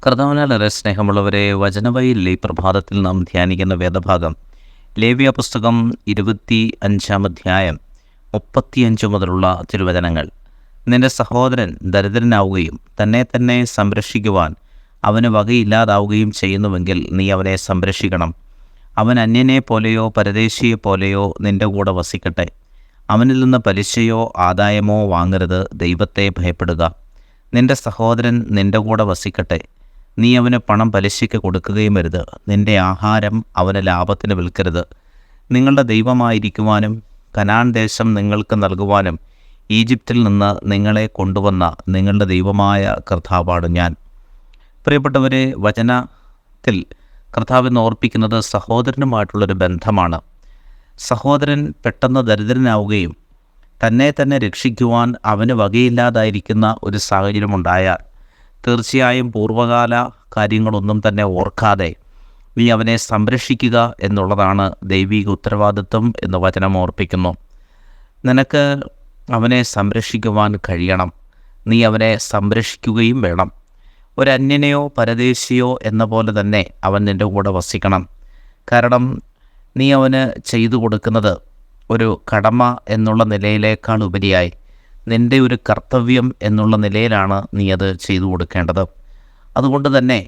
കർത്താവിനാലേറെ സ്നേഹമുള്ളവരെ, വചനവഴിയിൽ ഈ പ്രഭാതത്തിൽ നാം ധ്യാനിക്കുന്ന വേദഭാഗം ലേവ്യ പുസ്തകം 25-ാം അധ്യായം 35 മുതലുള്ള തിരുവചനങ്ങൾ. നിന്റെ സഹോദരൻ ദരിദ്രനാവുകയും തന്നെ സംരക്ഷിക്കുവാൻ അവന് വകയില്ലാതാവുകയും ചെയ്യുന്നുവെങ്കിൽ നീ അവനെ സംരക്ഷിക്കണം. അവൻ അന്യനെ പോലെയോ പരദേശിയെ പോലെയോ നിന്റെ കൂടെ വസിക്കട്ടെ. അവനിൽ നിന്ന് പലിശയോ ആദായമോ വാങ്ങരുത്. ദൈവത്തെ ഭയപ്പെടുക. നിന്റെ സഹോദരൻ നിന്റെ കൂടെ വസിക്കട്ടെ. നീ അവന് പണം പലിശയ്ക്ക് കൊടുക്കുകയും അരുത്. നിന്റെ ആഹാരം അവന് ലാഭത്തിന് വിൽക്കരുത്. നിങ്ങളുടെ ദൈവമായിരിക്കുവാനും കനാൻ ദേശം നിങ്ങൾക്ക് നൽകുവാനും ഈജിപ്തിൽ നിന്ന് നിങ്ങളെ കൊണ്ടുവന്ന നിങ്ങളുടെ ദൈവമായ കർത്താവാണ് ഞാൻ. പ്രിയപ്പെട്ടവരെ, വചനത്തിൽ കർത്താവെന്ന് ഓർപ്പിക്കുന്നത് സഹോദരനുമായിട്ടുള്ളൊരു ബന്ധമാണ്. സഹോദരൻ പെട്ടെന്ന് ദരിദ്രനാവുകയും തന്നെ രക്ഷിക്കുവാൻ അവന് വകയില്ലാതായിരിക്കുന്ന ഒരു സാഹചര്യമുണ്ടായാൽ തീർച്ചയായും പൂർവ്വകാല കാര്യങ്ങളൊന്നും തന്നെ ഓർക്കാതെ നീ അവനെ സംരക്ഷിക്കുക എന്നുള്ളതാണ് ദൈവിക ഉത്തരവാദിത്വം എന്ന് വചനം ഓർപ്പിക്കുന്നു. നിനക്ക് അവനെ സംരക്ഷിക്കുവാൻ കഴിയണം. നീ അവനെ സംരക്ഷിക്കുകയും വേണം. ഒരന്യനെയോ പരദേശിയോ എന്ന പോലെ തന്നെ അവൻ നിൻ്റെ കൂടെ വസിക്കണം. കാരണം നീ അവന് ചെയ്തു കൊടുക്കുന്നത് ഒരു കടമ എന്നുള്ള നിലയിലേക്കാൾ ഉപരിയായി നിൻ്റെ ഒരു കർത്തവ്യം എന്നുള്ള നിലയിലാണ് നീ അത് ചെയ്തു കൊടുക്കേണ്ടത്. അതുകൊണ്ട് തന്നെ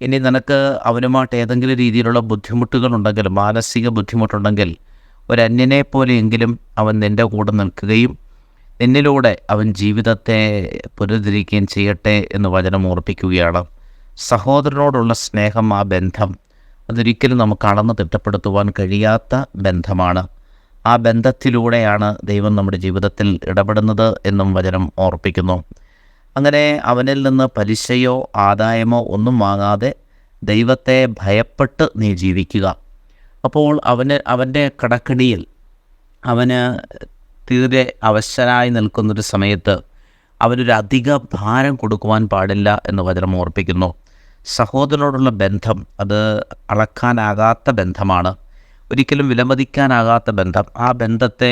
ഇനി നിനക്ക് അവനുമായിട്ട് ഏതെങ്കിലും രീതിയിലുള്ള ബുദ്ധിമുട്ടുകളുണ്ടെങ്കിൽ, മാനസിക ബുദ്ധിമുട്ടുണ്ടെങ്കിൽ, ഒരന്യനെ പോലെയെങ്കിലും അവൻ നിൻ്റെ കൂടെ നിൽക്കുകയും നിന്നിലൂടെ അവൻ ജീവിതത്തെ പുനരുദ്ധരിക്കുകയും ചെയ്യട്ടെ എന്ന് വചനം ഓർപ്പിക്കുകയാണ്. സഹോദരനോടുള്ള സ്നേഹം, ആ ബന്ധം, അതൊരിക്കലും നമുക്ക് അളന്ന് തിട്ടപ്പെടുത്തുവാൻ കഴിയാത്ത ബന്ധമാണ്. ആ ബന്ധത്തിലൂടെയാണ് ദൈവം നമ്മുടെ ജീവിതത്തിൽ ഇടപെടുന്നത് എന്നും വചനം ഓർപ്പിക്കുന്നു. അങ്ങനെ അവനിൽ നിന്ന് പലിശയോ ആദായമോ ഒന്നും വാങ്ങാതെ ദൈവത്തെ ഭയപ്പെട്ട് നീ ജീവിക്കുക. അപ്പോൾ അവൻ്റെ കടക്കണിയിൽ അവന് തീരെ അവശനായി നിൽക്കുന്നൊരു സമയത്ത് അവനൊരു അധിക ഭാരം കൊടുക്കുവാൻ പാടില്ല എന്ന് വചനം ഓർപ്പിക്കുന്നു. സഹോദരനോടുള്ള ബന്ധം അത് അളക്കാനാകാത്ത ബന്ധമാണ്. ഒരിക്കലും വിലമതിക്കാനാകാത്ത ബന്ധം. ആ ബന്ധത്തെ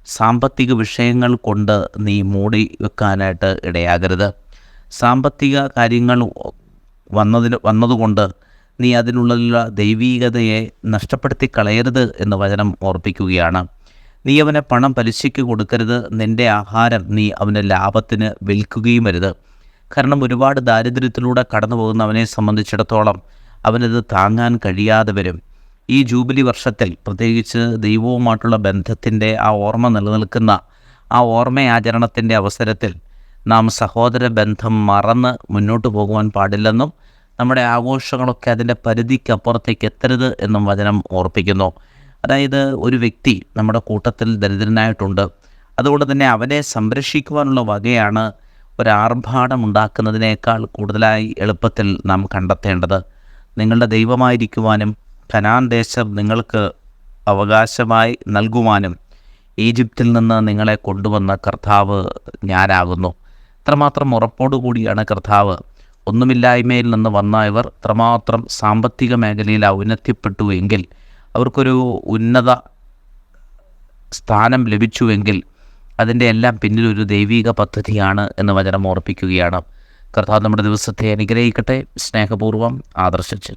സാമ്പത്തിക വിഷയങ്ങൾ കൊണ്ട് നീ മൂടി വെക്കാനായിട്ട് ഇടയാകരുത്. സാമ്പത്തിക കാര്യങ്ങൾ വന്നതുകൊണ്ട് നീ അതിനുള്ള ദൈവീകതയെ നഷ്ടപ്പെടുത്തി കളയരുത് എന്ന് വചനം ഓർപ്പിക്കുകയാണ്. നീ അവനെ പണം പലിശയ്ക്ക് കൊടുക്കരുത്. നിൻ്റെ ആഹാരം നീ അവൻ്റെ ലാഭത്തിന് വിൽക്കുകയും അരുത്. കാരണം ഒരുപാട് ദാരിദ്ര്യത്തിലൂടെ കടന്നു പോകുന്നവനെ സംബന്ധിച്ചിടത്തോളം അവനത് താങ്ങാൻ കഴിയാതെ വരും. ഈ ജൂബിലി വർഷത്തിൽ പ്രത്യേകിച്ച് ദൈവവുമായിട്ടുള്ള ബന്ധത്തിൻ്റെ ആ ഓർമ്മ നിലനിൽക്കുന്ന ആ ഓർമ്മയാചരണത്തിൻ്റെ അവസരത്തിൽ നാം സഹോദര ബന്ധം മറന്ന് മുന്നോട്ട് പോകുവാൻ പാടില്ലെന്നും നമ്മുടെ ആഘോഷങ്ങളൊക്കെ അതിൻ്റെ പരിധിക്കപ്പുറത്തേക്ക് എത്തരുത് എന്നും വചനം ഓർപ്പിക്കുന്നു. അതായത് ഒരു വ്യക്തി നമ്മുടെ കൂട്ടത്തിൽ ദരിദ്രനായിട്ടുണ്ട്. അതുകൊണ്ട് തന്നെ അവനെ സംരക്ഷിക്കുവാനുള്ള വകയാണ് ഒരാർഭാടമുണ്ടാക്കുന്നതിനേക്കാൾ കൂടുതലായി എളുപ്പത്തിൽ നാം കണ്ടെത്തേണ്ടത്. നിങ്ങളുടെ ദൈവമായിരിക്കുവാനും കനാൻ ദേശം നിങ്ങൾക്ക് അവകാശമായി നൽകുവാനും ഈജിപ്തിൽ നിന്ന് നിങ്ങളെ കൊണ്ടുവന്ന കർത്താവ് ഞാനാകുന്നു. ഇത്രമാത്രം ഉറപ്പോടുകൂടിയാണ് കർത്താവ്. ഒന്നുമില്ലായ്മയിൽ നിന്ന് വന്ന ഇവർ ഇത്രമാത്രം സാമ്പത്തിക മേഖലയിൽ ഔന്നത്യപ്പെട്ടു എങ്കിൽ, അവർക്കൊരു ഉന്നത സ്ഥാനം ലഭിച്ചുവെങ്കിൽ അതിൻ്റെ എല്ലാം പിന്നിലൊരു ദൈവിക പദ്ധതിയാണ് എന്ന് വചനം ഓർപ്പിക്കുകയാണ്. കർത്താവ് നമ്മുടെ ദിവസത്തെ അനുഗ്രഹിക്കട്ടെ. സ്നേഹപൂർവ്വം ആദർശിച്ച്.